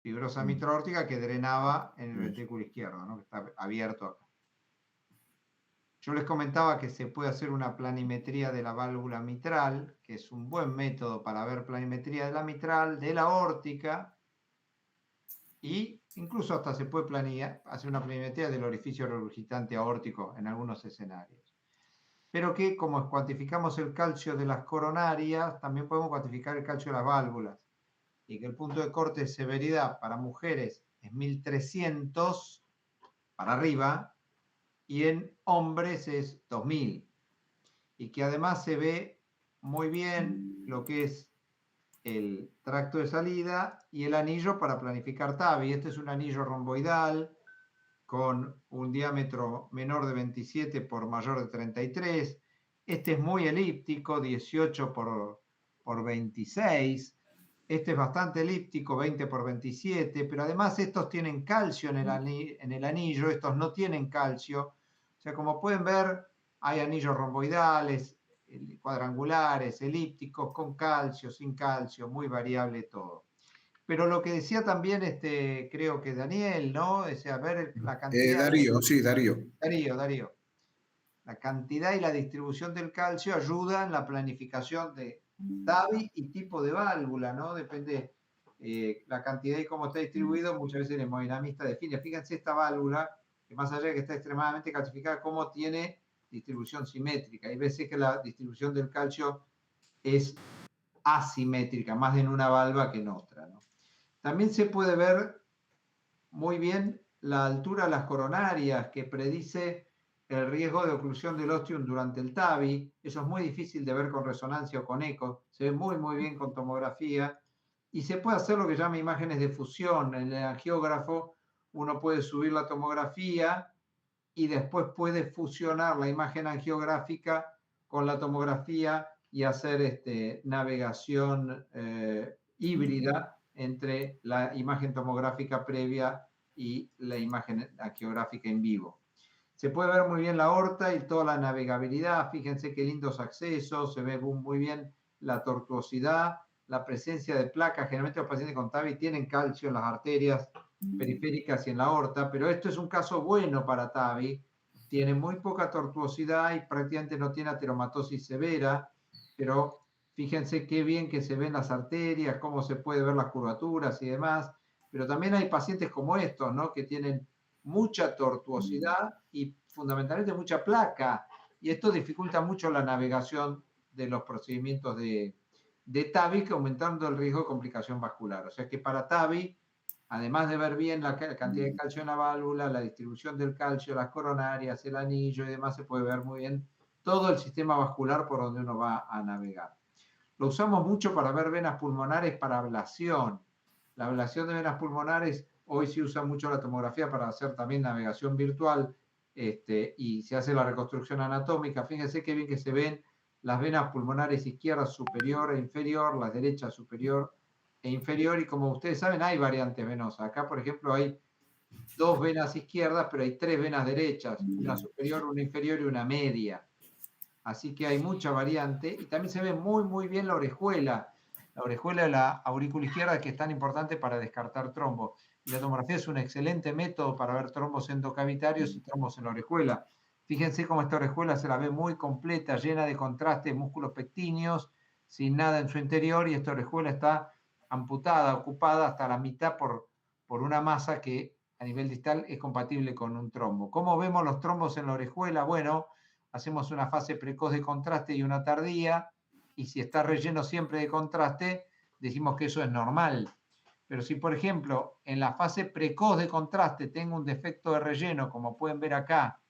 fibrosa mitral-aórtica que drenaba en el ventrículo izquierdo, ¿no? Que está abierto acá. Yo les comentaba que se puede hacer una planimetría de la válvula mitral, que es un buen método para ver planimetría de la mitral, de la aórtica, y incluso hasta se puede hacer una planimetría del orificio regurgitante aórtico en algunos escenarios. Pero que como cuantificamos el calcio de las coronarias, también podemos cuantificar el calcio de las válvulas. Y que el punto de corte de severidad para mujeres es 1300 para arriba y en hombres es 2000. Y que además se ve muy bien lo que es el tracto de salida y el anillo para planificar TAVI. Este es un anillo romboidal con un diámetro menor de 27 por mayor de 33. Este es muy elíptico, 18 por 26. Este es bastante elíptico, 20 por 27, pero además estos tienen calcio en el anillo, estos no tienen calcio. O sea, como pueden ver, hay anillos romboidales, cuadrangulares, elípticos, con calcio, sin calcio, muy variable todo. Pero lo que decía también, creo que Daniel, ¿no? Es a ver la cantidad. Darío, sí, Darío. Darío. La cantidad y la distribución del calcio ayuda en la planificación de TAVI y tipo de válvula, ¿no? Depende la cantidad y cómo está distribuido. Muchas veces el hemodinamista define. Fíjense esta válvula, que más allá de que está extremadamente calcificada, cómo tiene distribución simétrica. Hay veces que la distribución del calcio es asimétrica, más en una valva que en otra, ¿no? También se puede ver muy bien la altura de las coronarias, que predice el riesgo de oclusión del ostium durante el TAVI. Eso es muy difícil de ver con resonancia o con eco. Se ve muy, muy bien con tomografía. Y se puede hacer lo que llama imágenes de fusión. En el angiógrafo uno puede subir la tomografía y después puede fusionar la imagen angiográfica con la tomografía y hacer navegación híbrida entre la imagen tomográfica previa y la imagen angiográfica en vivo. Se puede ver muy bien la aorta y toda la navegabilidad. Fíjense qué lindos accesos, se ve muy bien la tortuosidad, la presencia de placas. Generalmente los pacientes con TAVI tienen calcio en las arterias periféricas y en la aorta, pero esto es un caso bueno para TAVI. Tiene muy poca tortuosidad y prácticamente no tiene ateromatosis severa, pero fíjense qué bien que se ven las arterias, cómo se puede ver las curvaturas y demás. Pero también hay pacientes como estos, ¿no? Que tienen mucha tortuosidad y fundamentalmente mucha placa. Y esto dificulta mucho la navegación de los procedimientos de TAVI, aumentando el riesgo de complicación vascular. O sea que para TAVI, además de ver bien la cantidad de calcio en la válvula, la distribución del calcio, las coronarias, el anillo y demás, se puede ver muy bien todo el sistema vascular por donde uno va a navegar. Lo usamos mucho para ver venas pulmonares para ablación. La ablación de venas pulmonares, hoy se usa mucho la tomografía para hacer también navegación virtual y se hace la reconstrucción anatómica. Fíjense qué bien que se ven las venas pulmonares izquierdas superior e inferior, las derechas superior e inferior, y como ustedes saben hay variantes venosas. Acá, por ejemplo, hay dos venas izquierdas, pero hay tres venas derechas, una superior, una inferior y una media. Así que hay mucha variante y también se ve muy, muy bien la orejuela de la aurícula izquierda, que es tan importante para descartar trombos. Y la tomografía es un excelente método para ver trombos endocavitarios y trombos en la orejuela. Fíjense cómo esta orejuela se la ve muy completa, llena de contraste, músculos pectíneos, sin nada en su interior, y esta orejuela está amputada, ocupada hasta la mitad por una masa que a nivel distal es compatible con un trombo. ¿Cómo vemos los trombos en la orejuela? Bueno, hacemos una fase precoz de contraste y una tardía, y si está relleno siempre de contraste, decimos que eso es normal. Pero si, por ejemplo, en la fase precoz de contraste tengo un defecto de relleno, como pueden ver acá,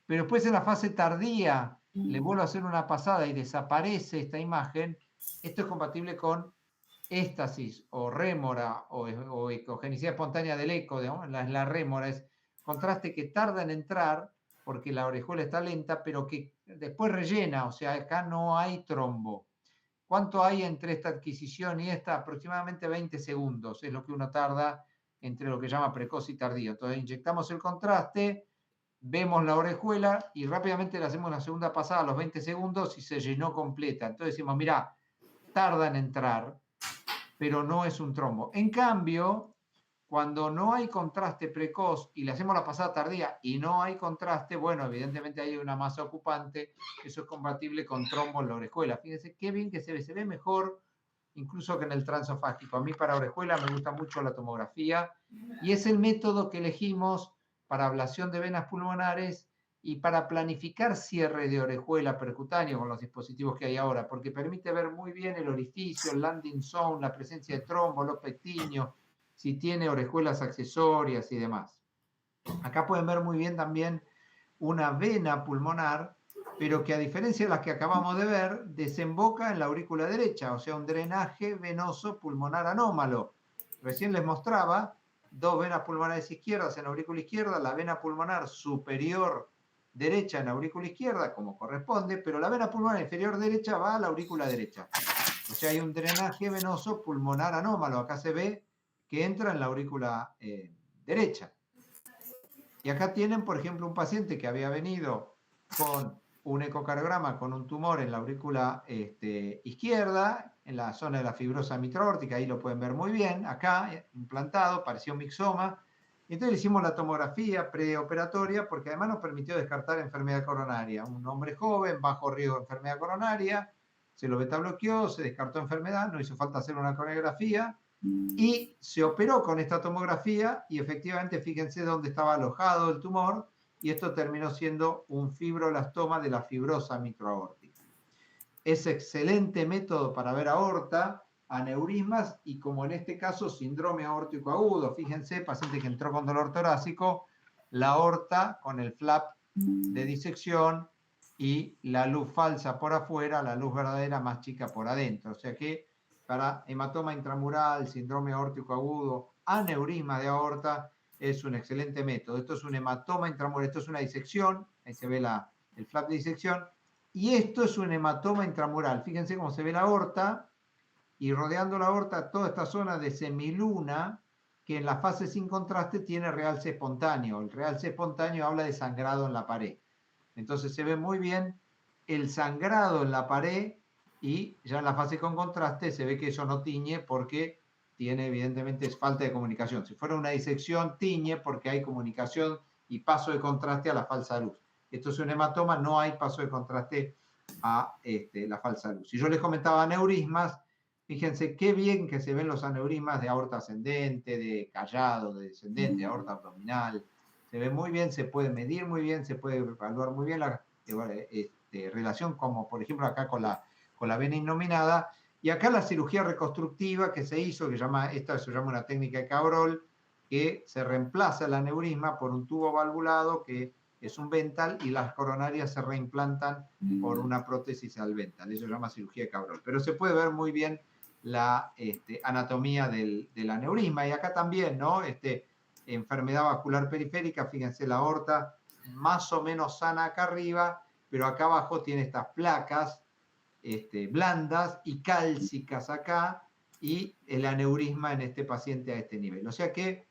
pero después en la fase tardía le vuelvo a hacer una pasada y desaparece esta imagen, esto es compatible con éstasis o rémora o ecogenicidad espontánea del eco, la rémora es contraste que tarda en entrar porque la orejuela está lenta, pero que después rellena, o sea, acá no hay trombo. ¿Cuánto hay entre esta adquisición y esta? Aproximadamente 20 segundos, es lo que uno tarda entre lo que llama precoz y tardío. Entonces inyectamos el contraste, vemos la orejuela y rápidamente le hacemos una segunda pasada a los 20 segundos y se llenó completa. Entonces decimos, mirá, tarda en entrar, pero no es un trombo. En cambio, cuando no hay contraste precoz y le hacemos la pasada tardía y no hay contraste, bueno, evidentemente hay una masa ocupante, eso es compatible con trombo en la orejuela. Fíjense qué bien que se ve mejor incluso que en el transofágico. A mí para orejuela me gusta mucho la tomografía y es el método que elegimos para ablación de venas pulmonares y para planificar cierre de orejuela percutáneo con los dispositivos que hay ahora, porque permite ver muy bien el orificio, el landing zone, la presencia de trombo, los pectinios, si tiene orejuelas accesorias y demás. Acá pueden ver muy bien también una vena pulmonar, pero que a diferencia de las que acabamos de ver, desemboca en la aurícula derecha, o sea, un drenaje venoso pulmonar anómalo. Recién les mostraba dos venas pulmonares izquierdas en la aurícula izquierda, la vena pulmonar superior derecha en la aurícula izquierda, como corresponde, pero la vena pulmonar inferior derecha va a la aurícula derecha. O sea, hay un drenaje venoso pulmonar anómalo. Acá se ve que entra en la aurícula derecha. Y acá tienen, por ejemplo, un paciente que había venido con un ecocardiograma con un tumor en la aurícula izquierda, en la zona de la fibrosa mitroórtica, ahí lo pueden ver muy bien, acá implantado, parecía un mixoma. Entonces le hicimos la tomografía preoperatoria porque además nos permitió descartar enfermedad coronaria. Un hombre joven, bajo riesgo de enfermedad coronaria, se lo beta bloqueó, se descartó enfermedad, no hizo falta hacer una coreografía y se operó con esta tomografía y efectivamente fíjense dónde estaba alojado el tumor y esto terminó siendo un fibroblastoma de la fibrosa microaórtica. Es excelente método para ver aorta, aneurismas y como en este caso síndrome aórtico agudo. Fíjense, paciente que entró con dolor torácico, la aorta con el flap de disección y la luz falsa por afuera, la luz verdadera más chica por adentro. O sea que para hematoma intramural, síndrome aórtico agudo, aneurisma de aorta, es un excelente método. Esto es un hematoma intramural, esto es una disección, ahí se ve el flap de disección, y esto es un hematoma intramural. Fíjense cómo se ve la aorta, y rodeando la aorta toda esta zona de semiluna, que en la fase sin contraste tiene realce espontáneo. El realce espontáneo habla de sangrado en la pared. Entonces se ve muy bien el sangrado en la pared y ya en la fase con contraste se ve que eso no tiñe porque tiene evidentemente falta de comunicación. Si fuera una disección, tiñe porque hay comunicación y paso de contraste a la falsa luz. Esto es un hematoma, no hay paso de contraste a la falsa luz. Si yo les comentaba aneurismas, fíjense qué bien que se ven los aneurismas de aorta ascendente, de callado, de descendente, de aorta abdominal. Se ve muy bien, se puede medir muy bien, se puede evaluar muy bien la relación, como por ejemplo acá con la vena innominada. Y acá la cirugía reconstructiva que se hizo, esta se llama una técnica de Cabrol, que se reemplaza el aneurisma por un tubo valvulado que es un vental y las coronarias se reimplantan por una prótesis al vental. Eso se llama cirugía de Cabrol. Pero se puede ver muy bien la anatomía del aneurisma. Y acá también, ¿no? Enfermedad vascular periférica, fíjense la aorta más o menos sana acá arriba, pero acá abajo tiene estas placas blandas y cálcicas acá y el aneurisma en este paciente a este nivel. O sea que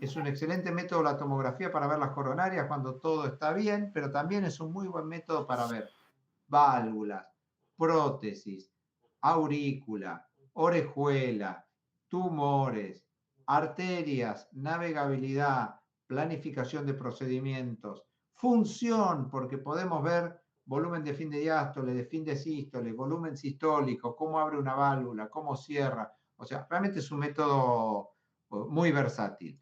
es un excelente método la tomografía para ver las coronarias cuando todo está bien, pero también es un muy buen método para ver válvulas, prótesis, aurícula, orejuela, tumores, arterias, navegabilidad, planificación de procedimientos, función, porque podemos ver volumen de fin de diástole, de fin de sístole, volumen sistólico, cómo abre una válvula, cómo cierra. O sea, realmente es un método muy versátil.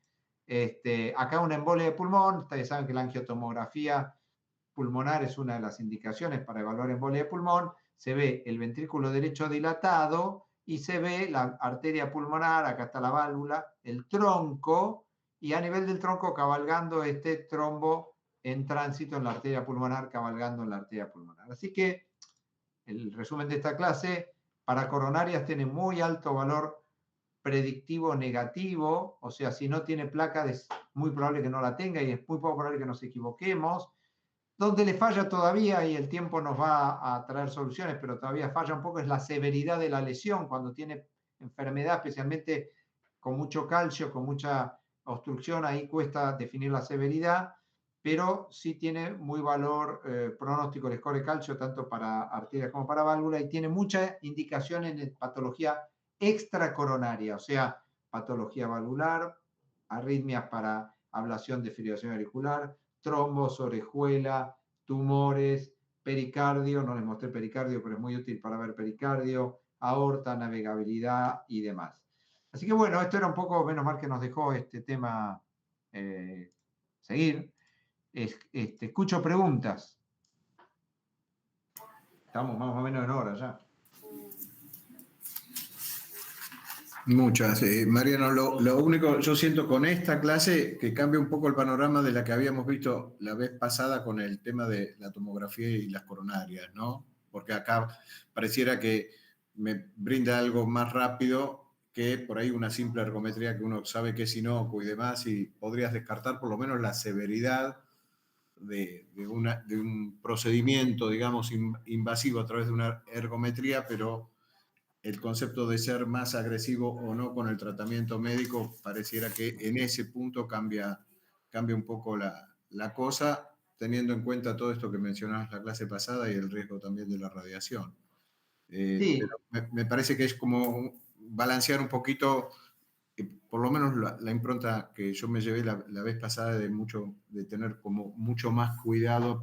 Acá una embolia de pulmón, ustedes saben que la angiotomografía pulmonar es una de las indicaciones para evaluar embolia de pulmón, se ve el ventrículo derecho dilatado y se ve la arteria pulmonar, acá está la válvula, el tronco, y a nivel del tronco cabalgando este trombo en tránsito en la arteria pulmonar, cabalgando en la arteria pulmonar. Así que el resumen de esta clase, para coronarias tiene muy alto valor predictivo negativo, o sea, si no tiene placa es muy probable que no la tenga y es muy poco probable que nos equivoquemos. Donde le falla todavía, y el tiempo nos va a traer soluciones, pero todavía falla un poco, es la severidad de la lesión, cuando tiene enfermedad, especialmente con mucho calcio, con mucha obstrucción, ahí cuesta definir la severidad, pero sí tiene muy valor pronóstico el score de calcio, tanto para arterias como para válvula, y tiene mucha indicación en patología extracoronaria, o sea, patología valvular, arritmias para ablación de fibrilación auricular, trombos, orejuela, tumores, pericardio, no les mostré pericardio, pero es muy útil para ver pericardio, aorta, navegabilidad y demás. Así que bueno, esto era un poco, menos mal que nos dejó este tema seguir. Escucho preguntas. Estamos más o menos en hora ya. Muchas. Mariano, lo único, yo siento con esta clase que cambia un poco el panorama de la que habíamos visto la vez pasada con el tema de la tomografía y las coronarias, ¿no? Porque acá pareciera que me brinda algo más rápido que por ahí una simple ergometría que uno sabe que es inocuo y demás, y podrías descartar por lo menos la severidad de un procedimiento, digamos, invasivo a través de una ergometría, pero el concepto de ser más agresivo o no con el tratamiento médico pareciera que en ese punto cambia un poco la cosa, teniendo en cuenta todo esto que mencionabas la clase pasada y el riesgo también de la radiación. Sí. Pero me parece que es como balancear un poquito, por lo menos la impronta que yo me llevé la vez pasada de tener como mucho más cuidado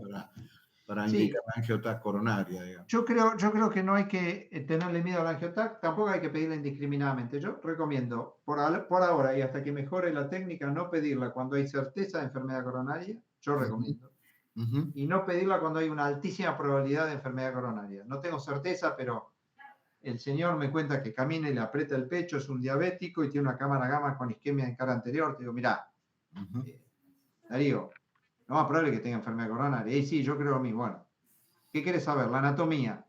para indicar la angiotac coronaria, digamos. Yo creo que no hay que tenerle miedo al angiotac, tampoco hay que pedirla indiscriminadamente. Yo recomiendo, por ahora y hasta que mejore la técnica, no pedirla cuando hay certeza de enfermedad coronaria, yo recomiendo. Y no pedirla cuando hay una altísima probabilidad de enfermedad coronaria. No tengo certeza, pero el señor me cuenta que camina y le aprieta el pecho, es un diabético y tiene una cámara gamma con isquemia en cara anterior. Te digo, mirá, Darío, no más probable que tenga enfermedad coronaria. Y sí, yo creo lo mismo. Bueno, ¿qué quieres saber? La anatomía.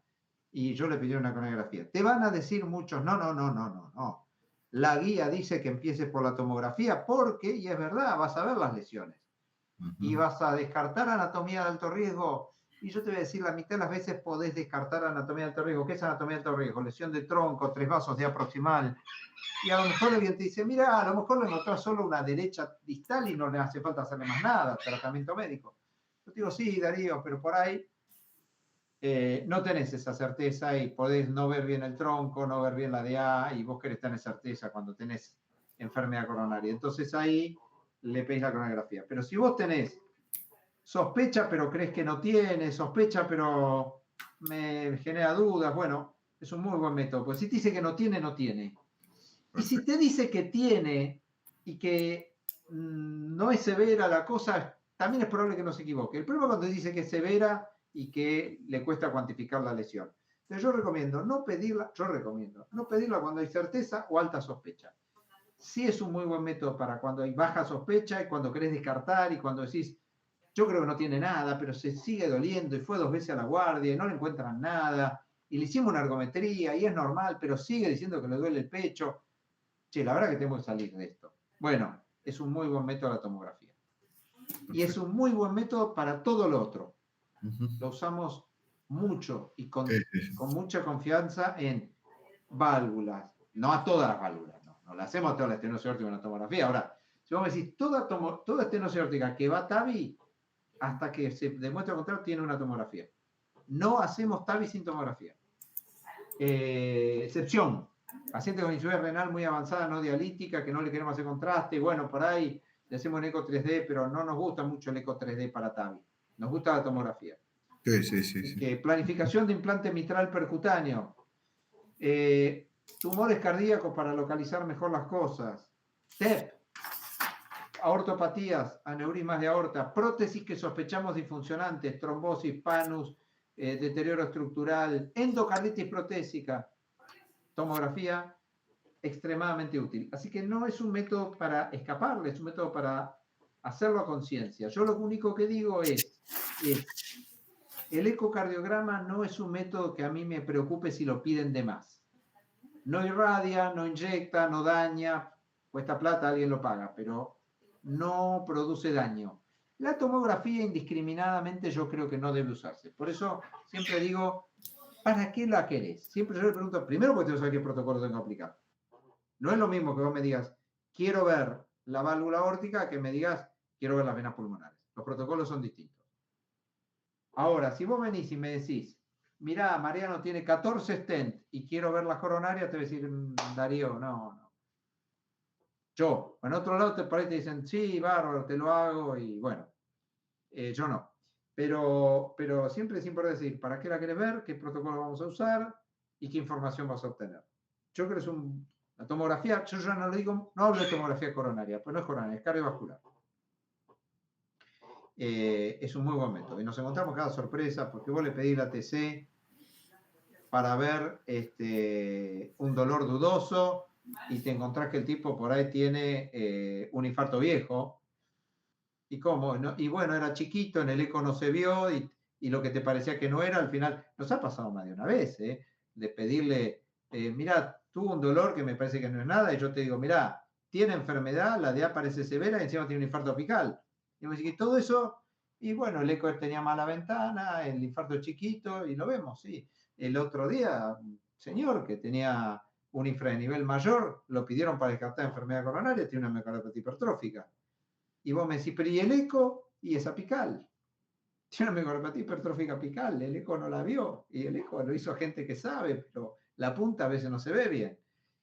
Y yo le pedí una coronografía. Te van a decir muchos, no. La guía dice que empieces por la tomografía porque, y es verdad, vas a ver las lesiones. Y vas a descartar anatomía de alto riesgo. Y yo te voy a decir, la mitad de las veces podés descartar anatomía de alto riesgo. ¿Qué es anatomía de alto riesgo? Lesión de tronco, 3 vasos de proximal. Y a lo mejor alguien te dice, mira, a lo mejor le encontrás solo una derecha distal y no le hace falta hacerle más nada, tratamiento médico. Yo te digo, sí, Darío, pero por ahí no tenés esa certeza y podés no ver bien el tronco, no ver bien la DA y vos querés tener certeza cuando tenés enfermedad coronaria. Entonces ahí le pedís la coronografía. Pero si vos tenés sospecha pero crees que no tiene, sospecha pero me genera dudas, bueno, es un muy buen método. Pues si te dice que no tiene, no tiene. Y si te dice que tiene y que no es severa la cosa, también es probable que no se equivoque. El problema es cuando dice que es severa y que le cuesta cuantificar la lesión. Entonces yo recomiendo no pedirla cuando hay certeza o alta sospecha. Sí es un muy buen método para cuando hay baja sospecha y cuando querés descartar y cuando decís, yo creo que no tiene nada, pero se sigue doliendo y fue 2 veces a la guardia y no le encuentran nada y le hicimos una ergometría y es normal, pero sigue diciendo que le duele el pecho. Che, la verdad que tengo que salir de esto. Bueno, es un muy buen método la tomografía. Y es un muy buen método para todo lo otro. Lo usamos mucho y con mucha confianza en válvulas, no a todas las válvulas, no le hacemos a toda la estenosis aórtica en la tomografía. Ahora, si vos me decís, toda estenosis aórtica que va a TAVI, hasta que se demuestre lo contrario, tiene una tomografía. No hacemos TAVI sin tomografía. Excepción, paciente con insuficiencia renal muy avanzada, no dialítica, que no le queremos hacer contraste, bueno, por ahí le hacemos un eco 3D, pero no nos gusta mucho el eco 3D para TAVI. Nos gusta la tomografía. Sí. Planificación de implante mitral percutáneo. Tumores cardíacos para localizar mejor las cosas. TEP. Aortopatías, aneurismas de aorta. Prótesis que sospechamos disfuncionantes. Trombosis, panus, deterioro estructural. Endocarditis protésica. Tomografía extremadamente útil. Así que no es un método para escaparle, es un método para hacerlo a conciencia. Yo lo único que digo es el ecocardiograma no es un método que a mí me preocupe si lo piden de más. No irradia, no inyecta, no daña, cuesta plata, alguien lo paga, pero no produce daño. La tomografía indiscriminadamente yo creo que no debe usarse. Por eso siempre digo, ¿para qué la querés? Siempre yo le pregunto, primero porque tengo que saber qué protocolo tengo que aplicar. No es lo mismo que vos me digas, quiero ver la válvula aórtica, que me digas, quiero ver las venas pulmonares. Los protocolos son distintos. Ahora, si vos venís y me decís, mirá, Mariano tiene 14 stent y quiero ver las coronarias, te voy a decir, Darío, no. Yo, en otro lado por ahí te dicen, sí, bárbaro, te lo hago, y bueno, yo no. Pero siempre es importante decir, ¿para qué la querés ver? ¿Qué protocolo vamos a usar? ¿Y qué información vas a obtener? Yo creo que es la tomografía, yo ya no lo digo, no hablo de tomografía coronaria, pues no es coronaria, es cardiovascular. Es un muy buen método. Y nos encontramos cada sorpresa porque vos le pedís la TC para ver un dolor dudoso y te encontrás que el tipo por ahí tiene un infarto viejo. ¿Y cómo? ¿No? Y bueno, era chiquito, en el eco no se vio y lo que te parecía que no era, al final nos ha pasado más de una vez, de pedirle, mira, tuvo un dolor que me parece que no es nada y yo te digo, mira, tiene enfermedad, la DA parece severa y encima tiene un infarto apical. Y me dice que todo eso, y bueno, el eco tenía mala ventana, el infarto chiquito y lo vemos, sí. El otro día, un señor que tenía un infranivel mayor, lo pidieron para descartar enfermedad coronaria, tiene una miocardiopatía hipertrófica. Y vos me decís, pero ¿y el eco? Y es apical. Tiene una miocardiopatía hipertrófica apical, el eco no la vio, y el eco lo hizo gente que sabe, pero la punta a veces no se ve bien.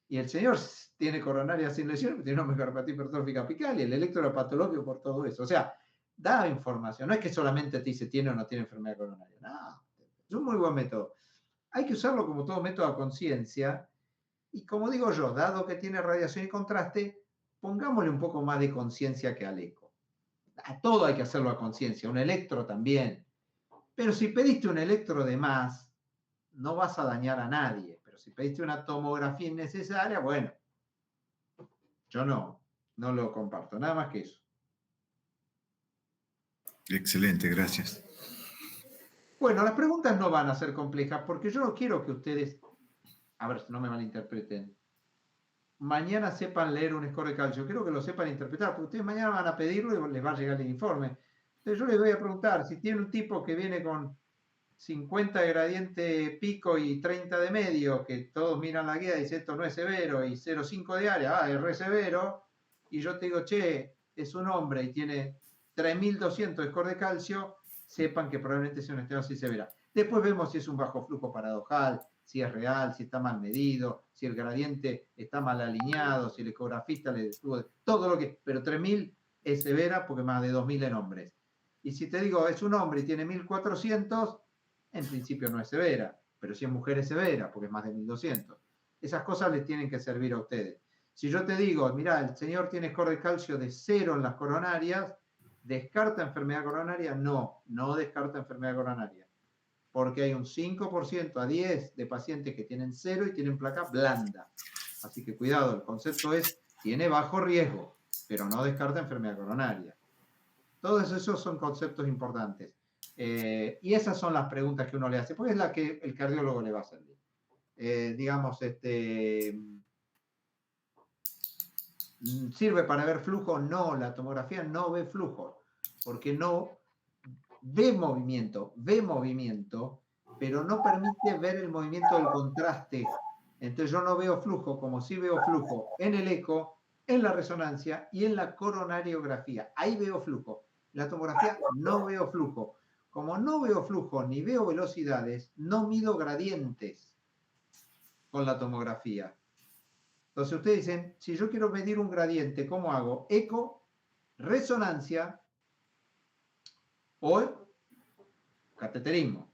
Y el señor tiene coronaria sin lesión, pero tiene una miocardiopatía hipertrófica apical, y el electro era patológico por todo eso. O sea, da información, no es que solamente te dice tiene o no tiene enfermedad coronaria, no, es un muy buen método. Hay que usarlo como todo método a conciencia, y como digo yo, dado que tiene radiación y contraste, pongámosle un poco más de conciencia que al eco. A todo hay que hacerlo a conciencia, un electro también. Pero si pediste un electro de más, no vas a dañar a nadie. Pero si pediste una tomografía innecesaria, bueno, yo no lo comparto, nada más que eso. Excelente, gracias. Bueno, las preguntas no van a ser complejas porque yo no quiero que ustedes, a ver, no me malinterpreten, mañana sepan leer un score de calcio, quiero que lo sepan interpretar, porque ustedes mañana van a pedirlo y les va a llegar el informe. Entonces yo les voy a preguntar, si tiene un tipo que viene con 50 de gradiente pico y 30 de medio, que todos miran la guía y dicen esto no es severo, y 0,5 de área, es re severo, y yo te digo, che, es un hombre y tiene 3200 de score de calcio, sepan que probablemente sea una estenosis severa. Después vemos si es un bajo flujo paradojal, si es real, si está mal medido, si el gradiente está mal alineado, si el ecografista le detuvo, todo lo que, pero 3000 es severa porque más de 2000 en hombres. Y si te digo, es un hombre y tiene 1400, en principio no es severa, pero si es mujer es severa, porque es más de 1200. Esas cosas les tienen que servir a ustedes. Si yo te digo, mira, el señor tiene score de calcio de 0 en las coronarias, ¿descarta enfermedad coronaria? No descarta enfermedad coronaria, porque hay un 5% a 10 de pacientes que tienen 0 y tienen placa blanda. Así que cuidado, el concepto es, tiene bajo riesgo, pero no descarta enfermedad coronaria. Todos esos son conceptos importantes. Y esas son las preguntas que uno le hace, porque es la que el cardiólogo le va a hacer. Digamos, ¿sirve para ver flujo? No, la tomografía no ve flujo, porque no ve movimiento, pero no permite ver el movimiento del contraste. Entonces yo no veo flujo, como sí veo flujo en el eco, en la resonancia y en la coronariografía. Ahí veo flujo. La tomografía no veo flujo. Como no veo flujo ni veo velocidades, no mido gradientes con la tomografía. Entonces ustedes dicen, si yo quiero medir un gradiente, ¿cómo hago? Eco, resonancia o cateterismo.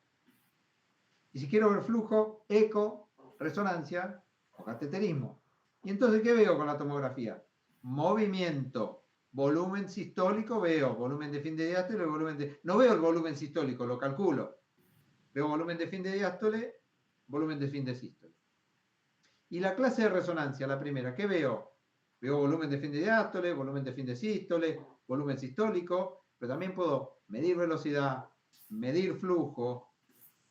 Y si quiero ver flujo, eco, resonancia o cateterismo. ¿Y entonces qué veo con la tomografía? Movimiento, volumen sistólico, veo volumen de fin de diástole, volumen de... No veo el volumen sistólico, lo calculo. Veo volumen de fin de diástole, volumen de fin de sístole. Y la clase de resonancia, la primera, ¿qué veo? Veo volumen de fin de diástole, volumen de fin de sístole, volumen sistólico, pero también puedo medir velocidad, medir flujo,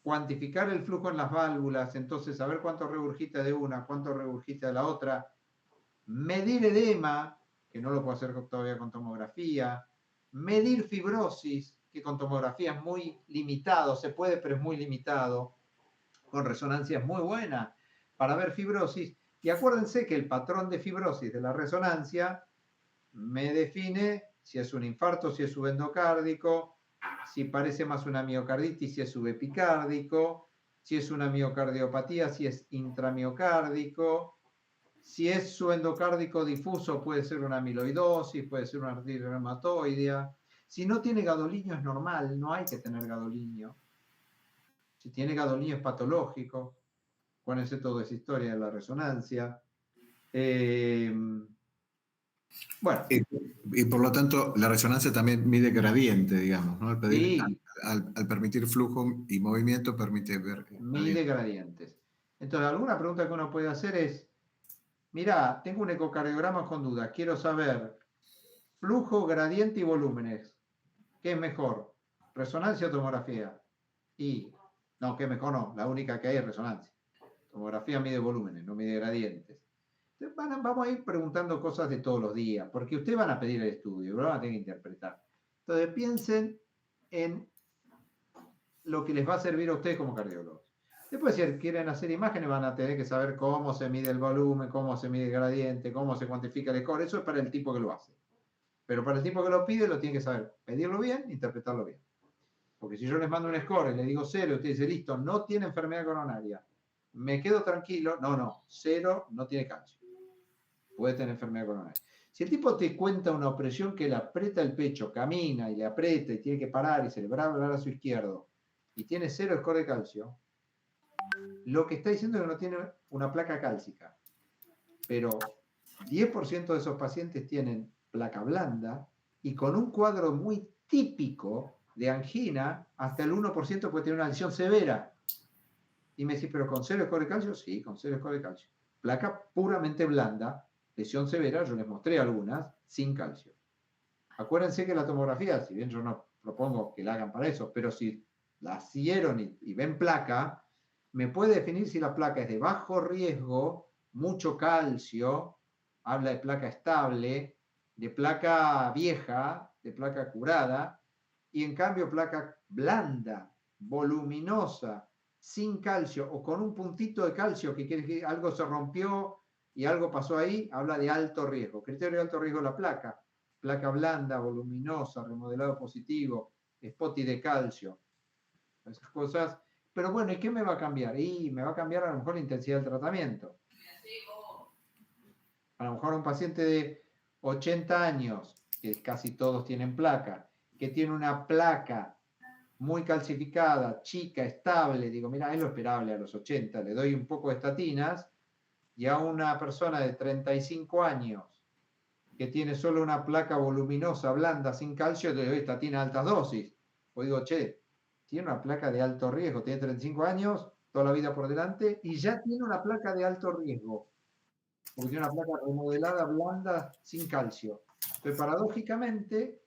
cuantificar el flujo en las válvulas, entonces saber cuánto regurgita de una, cuánto regurgita de la otra, medir edema, que no lo puedo hacer todavía con tomografía, medir fibrosis, que con tomografía es muy limitado, se puede, pero es muy limitado, con resonancia es muy buena para ver fibrosis, y acuérdense que el patrón de fibrosis de la resonancia me define si es un infarto, si es subendocárdico, si parece más una miocarditis, si es subepicárdico, si es una miocardiopatía, si es intramiocárdico, si es su endocárdico difuso, puede ser una amiloidosis, puede ser una artritis reumatoidea. Si no tiene gadolinio es normal, no hay que tener gadolinio. Si tiene gadolinio es patológico. Acuérdense toda esa historia de la resonancia. Bueno. Y por lo tanto, la resonancia también mide gradiente, digamos, ¿no? Sí. Al permitir flujo y movimiento, permite ver. Mide gradientes. Entonces, alguna pregunta que uno puede hacer es, mira, tengo un ecocardiograma con dudas, quiero saber flujo, gradiente y volúmenes. ¿Qué es mejor? ¿Resonancia o tomografía? Y, no, ¿qué es mejor? No, la única que hay es resonancia. Tomografía mide volúmenes, no mide gradientes. Entonces, vamos a ir preguntando cosas de todos los días, porque ustedes van a pedir el estudio, lo van a tener que interpretar. Entonces, piensen en lo que les va a servir a ustedes como cardiólogos. Después, si quieren hacer imágenes, van a tener que saber cómo se mide el volumen, cómo se mide el gradiente, cómo se cuantifica el score. Eso es para el tipo que lo hace. Pero para el tipo que lo pide, lo tiene que saber pedirlo bien, interpretarlo bien. Porque si yo les mando un score y le digo 0, y usted dice, listo, no tiene enfermedad coronaria, me quedo tranquilo. No, 0 no tiene calcio. Puede tener enfermedad coronaria. Si el tipo te cuenta una opresión que le aprieta el pecho, camina y le aprieta y tiene que parar y se le va a hablar a su izquierdo y tiene 0 score de calcio, lo que está diciendo es que no tiene una placa cálcica. Pero 10% de esos pacientes tienen placa blanda y con un cuadro muy típico de angina, hasta el 1% puede tener una lesión severa. Y me decís, ¿pero con 0 score de calcio? Sí, con 0 score de calcio. Placa puramente blanda, lesión severa, yo les mostré algunas, sin calcio. Acuérdense que la tomografía, si bien yo no propongo que la hagan para eso, pero si la hicieron y ven placa, me puede definir si la placa es de bajo riesgo, mucho calcio, habla de placa estable, de placa vieja, de placa curada, y en cambio placa blanda, voluminosa, sin calcio o con un puntito de calcio, que quiere decir que algo se rompió y algo pasó ahí, habla de alto riesgo. Criterio de alto riesgo la placa blanda, voluminosa, remodelado positivo, spotty de calcio, esas cosas. Pero bueno, ¿y qué me va a cambiar? Y me va a cambiar a lo mejor la intensidad del tratamiento. A lo mejor un paciente de 80 años, que casi todos tienen placa, que tiene una placa muy calcificada, chica, estable, digo, mira, es lo esperable a los 80, le doy un poco de estatinas, y a una persona de 35 años que tiene solo una placa voluminosa, blanda, sin calcio, le doy estatina a altas dosis. O digo, che, tiene una placa de alto riesgo, tiene 35 años, toda la vida por delante, y ya tiene una placa de alto riesgo, porque tiene una placa remodelada, blanda, sin calcio. Entonces, paradójicamente,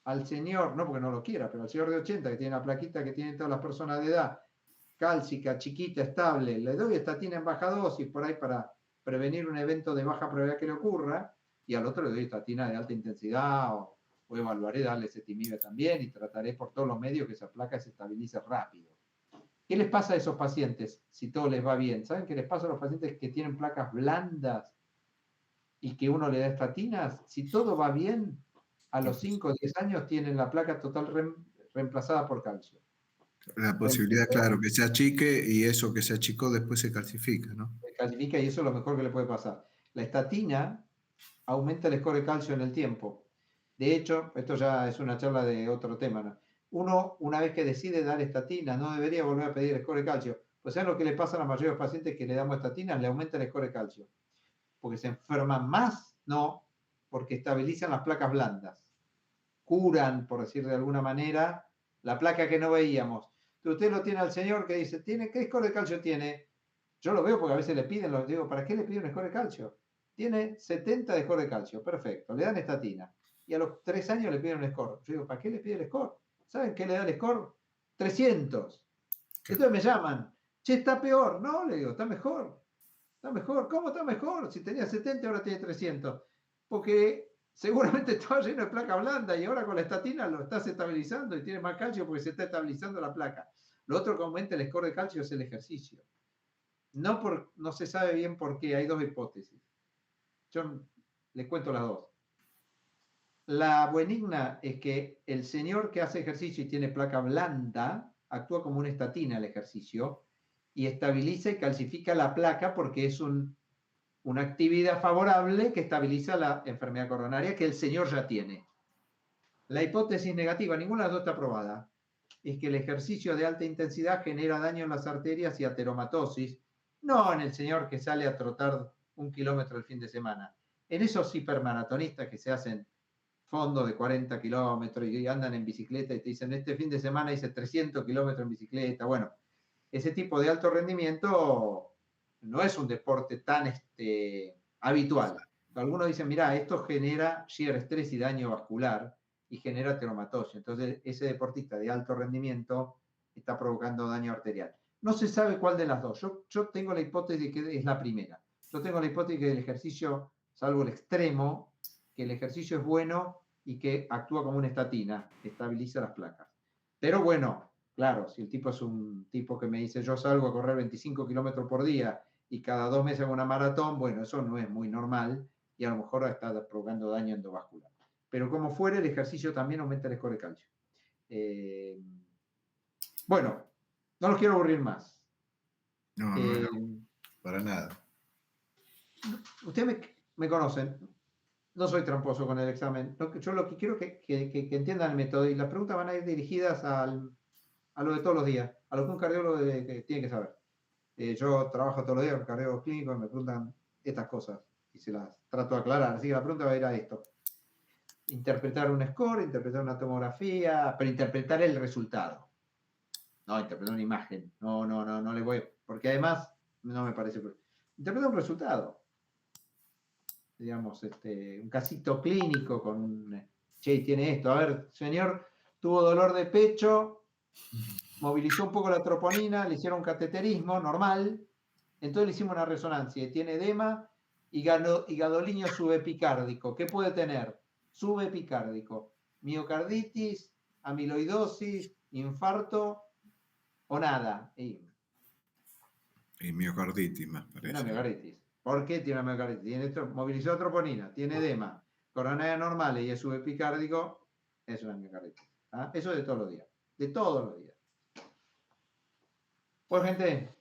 al señor, no porque no lo quiera, pero al señor de 80, que tiene la plaquita que tienen todas las personas de edad, cálcica, chiquita, estable, le doy estatina en baja dosis por ahí para prevenir un evento de baja probabilidad que le ocurra, y al otro le doy estatina de alta intensidad, o evaluaré darle ezetimibe también, y trataré por todos los medios que esa placa se estabilice rápido. ¿Qué les pasa a esos pacientes si todo les va bien? ¿Saben qué les pasa a los pacientes que tienen placas blandas y que uno le da estatinas? Si todo va bien, a los 5 o 10 años tienen la placa total reemplazada por calcio. La posibilidad, claro, que se achique y eso que se achicó después se calcifica, ¿no? Se calcifica y eso es lo mejor que le puede pasar. La estatina aumenta el score de calcio en el tiempo. De hecho, esto ya es una charla de otro tema, ¿no? Uno, una vez que decide dar estatina, no debería volver a pedir el score de calcio. Pues ¿saben lo que le pasa a la mayoría de los pacientes que le damos estatinas? Le aumenta el score de calcio. Porque se enferman más, no, porque estabilizan las placas blandas. Curan, por decir de alguna manera, la placa que no veíamos. Entonces usted lo tiene al señor que dice, ¿qué score de calcio tiene? Yo lo veo porque a veces le piden, lo digo, ¿para qué le piden un score de calcio? Tiene 70 de score de calcio, perfecto, le dan estatina. Y a los 3 años le piden un score. Yo digo, ¿para qué le pide el score? ¿Saben qué le da el score? 300. Entonces me llaman, che, está peor. No, le digo, está mejor. Está mejor. ¿Cómo está mejor? Si tenía 70, ahora tiene 300. Porque seguramente estaba lleno de placa blanda y ahora con la estatina lo estás estabilizando y tiene más calcio porque se está estabilizando la placa. Lo otro que aumenta el score de calcio es el ejercicio. No se sabe bien por qué, hay dos hipótesis. Yo les cuento las dos. La benigna es que el señor que hace ejercicio y tiene placa blanda actúa como una estatina el ejercicio y estabiliza y calcifica la placa porque es una actividad favorable que estabiliza la enfermedad coronaria que el señor ya tiene. La hipótesis negativa, ninguna de las dos está probada, es que el ejercicio de alta intensidad genera daño en las arterias y ateromatosis, no en el señor que sale a trotar 1 kilómetro el fin de semana, en esos hipermaratonistas que se hacen fondo de 40 kilómetros y andan en bicicleta y te dicen, este fin de semana hice 300 kilómetros en bicicleta. Bueno, ese tipo de alto rendimiento no es un deporte tan habitual. Algunos dicen, mira, esto genera shear estrés y daño vascular y genera ateromatosis. Entonces, ese deportista de alto rendimiento está provocando daño arterial. No se sabe cuál de las dos. Yo tengo la hipótesis de que es la primera. Yo tengo la hipótesis que el ejercicio, salvo el extremo, que el ejercicio es bueno y que actúa como una estatina, estabiliza las placas. Pero bueno, claro, si el tipo es un tipo que me dice yo salgo a correr 25 kilómetros por día y cada 2 meses hago una maratón, bueno, eso no es muy normal y a lo mejor está provocando daño endovascular. Pero como fuere, el ejercicio también aumenta el score de calcio. Bueno, no los quiero aburrir más. No, para nada. Ustedes me conocen, no soy tramposo con el examen. Yo lo que quiero que entiendan el método y las preguntas van a ir dirigidas a lo de todos los días, a lo que un cardiólogo tiene que saber. Yo trabajo todos los días con cardiólogos clínicos y me preguntan estas cosas y se las trato de aclarar. Así que la pregunta va a ir a esto. Interpretar un score, interpretar una tomografía, pero interpretar el resultado. No, interpretar una imagen. No le voy. Porque además, no me parece. Interpretar un resultado. Digamos, un casito clínico con un. Che, tiene esto. A ver, señor, tuvo dolor de pecho, movilizó un poco la troponina, le hicieron cateterismo normal, entonces le hicimos una resonancia y tiene edema y gadolinio subepicárdico. ¿Qué puede tener? Subepicárdico, miocarditis, amiloidosis, infarto o nada. Y miocarditis más parece. Una miocarditis. ¿Por qué tiene una miocarditis? Movilizó troponina, tiene edema, coronaria normal y es subepicárdico, es una miocarditis. ¿Ah? Eso de todos los días. De todos los días. Pues gente,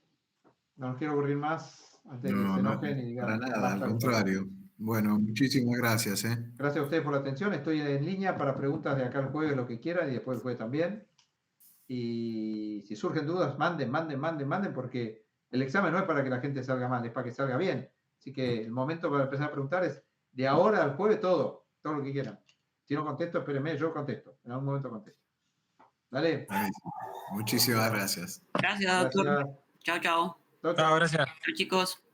no los quiero aburrir más antes de que se enojen y digan. Para nada, al contrario. Bueno, muchísimas gracias. Gracias a ustedes por la atención. Estoy en línea para preguntas de acá el jueves, lo que quieran, y después el jueves también. Y si surgen dudas, manden, porque el examen no es para que la gente salga mal, es para que salga bien. Así que el momento para empezar a preguntar es de ahora al jueves todo lo que quieran. Si no contesto, espérenme, yo contesto. En algún momento contesto. Dale. Muchísimas gracias. Gracias, doctor. Chao. Chao, gracias. Chao, chicos.